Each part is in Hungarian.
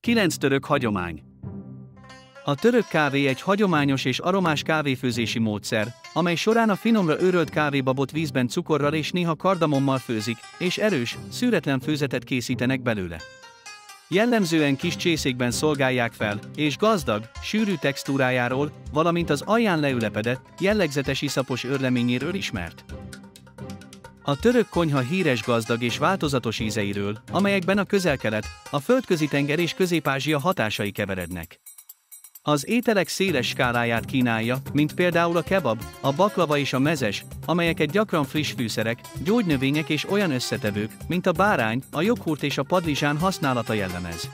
9 török hagyomány. A török kávé egy hagyományos és aromás kávéfőzési módszer, amely során a finomra őrölt kávébabot vízben cukorral és néha kardamommal főzik, és erős, szűretlen főzetet készítenek belőle. Jellemzően kis csészékben szolgálják fel, és gazdag, sűrű textúrájáról, valamint az alján leülepedett, jellegzetes iszapos őrleményéről ismert. A török konyha híres gazdag és változatos ízeiről, amelyekben a Közel-Kelet, a Földközi-tenger és Közép-Ázsia hatásai keverednek. Az ételek széles skáláját kínálja, mint például a kebab, a baklava és a mezes, amelyeket gyakran friss fűszerek, gyógynövények és olyan összetevők, mint a bárány, a joghurt és a padlizsán használata jellemez.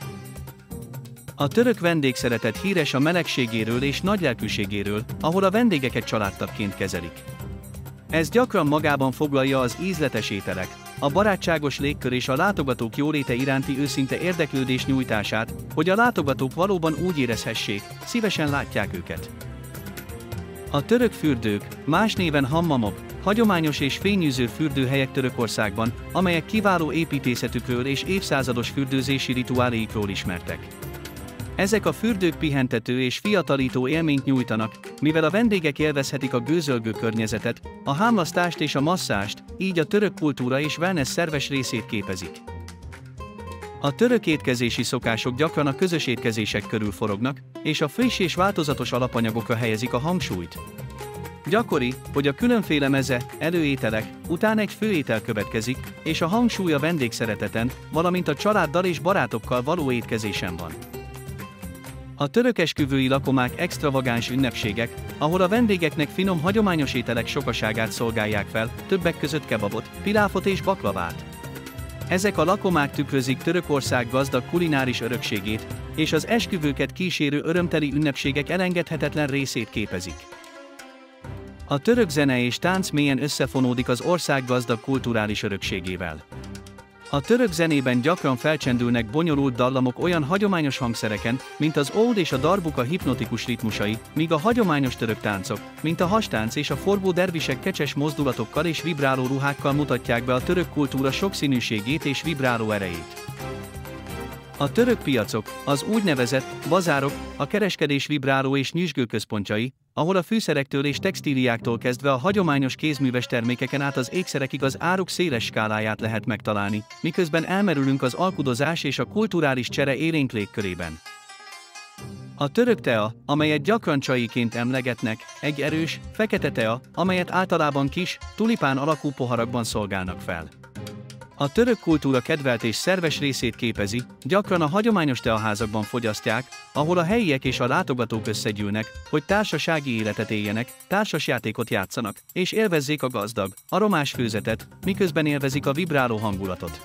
A török vendégszeretet híres a melegségéről és nagylelkűségéről, ahol a vendégeket családtagként kezelik. Ez gyakran magában foglalja az ízletes ételek, a barátságos légkör és a látogatók jóléte iránti őszinte érdeklődés nyújtását, hogy a látogatók valóban úgy érezhessék, szívesen látják őket. A török fürdők, más néven hammamok, hagyományos és fényűző fürdőhelyek Törökországban, amelyek kiváló építészetükről és évszázados fürdőzési rituáléikról ismertek. Ezek a fürdők pihentető és fiatalító élményt nyújtanak, mivel a vendégek élvezhetik a gőzölgő környezetet, a hámlasztást és a masszást, így a török kultúra és wellness szerves részét képezik. A török étkezési szokások gyakran a közös étkezések körül forognak, és a friss és változatos alapanyagokra helyezik a hangsúlyt. Gyakori, hogy a különféle meze, előételek után egy főétel következik, és a hangsúly a vendégszereteten, valamint a családdal és barátokkal való étkezésen van. A török esküvői lakomák extravagáns ünnepségek, ahol a vendégeknek finom hagyományos ételek sokaságát szolgálják fel, többek között kebabot, piláfot és baklavát. Ezek a lakomák tükrözik Törökország gazdag kulináris örökségét, és az esküvőket kísérő örömteli ünnepségek elengedhetetlen részét képezik. A török zene és tánc mélyen összefonódik az ország gazdag kulturális örökségével. A török zenében gyakran felcsendülnek bonyolult dallamok olyan hagyományos hangszereken, mint az oud és a darbuka hipnotikus ritmusai, míg a hagyományos török táncok, mint a hastánc és a forgó dervisek kecses mozdulatokkal és vibráló ruhákkal mutatják be a török kultúra sokszínűségét és vibráló erejét. A török piacok, az úgynevezett bazárok, a kereskedés vibráló és nyüzsgő központjai, ahol a fűszerektől és textíliáktól kezdve a hagyományos kézműves termékeken át az ékszerekig az áruk széles skáláját lehet megtalálni, miközben elmerülünk az alkudozás és a kulturális csere élénk légkörében. A török tea, amelyet gyakran csaiként emlegetnek, egy erős, fekete tea, amelyet általában kis, tulipán alakú poharakban szolgálnak fel. A török kultúra kedvelt és szerves részét képezi, gyakran a hagyományos teaházakban fogyasztják, ahol a helyiek és a látogatók összegyűlnek, hogy társasági életet éljenek, társasjátékot játszanak, és élvezzék a gazdag, aromás főzetet, miközben élvezik a vibráló hangulatot.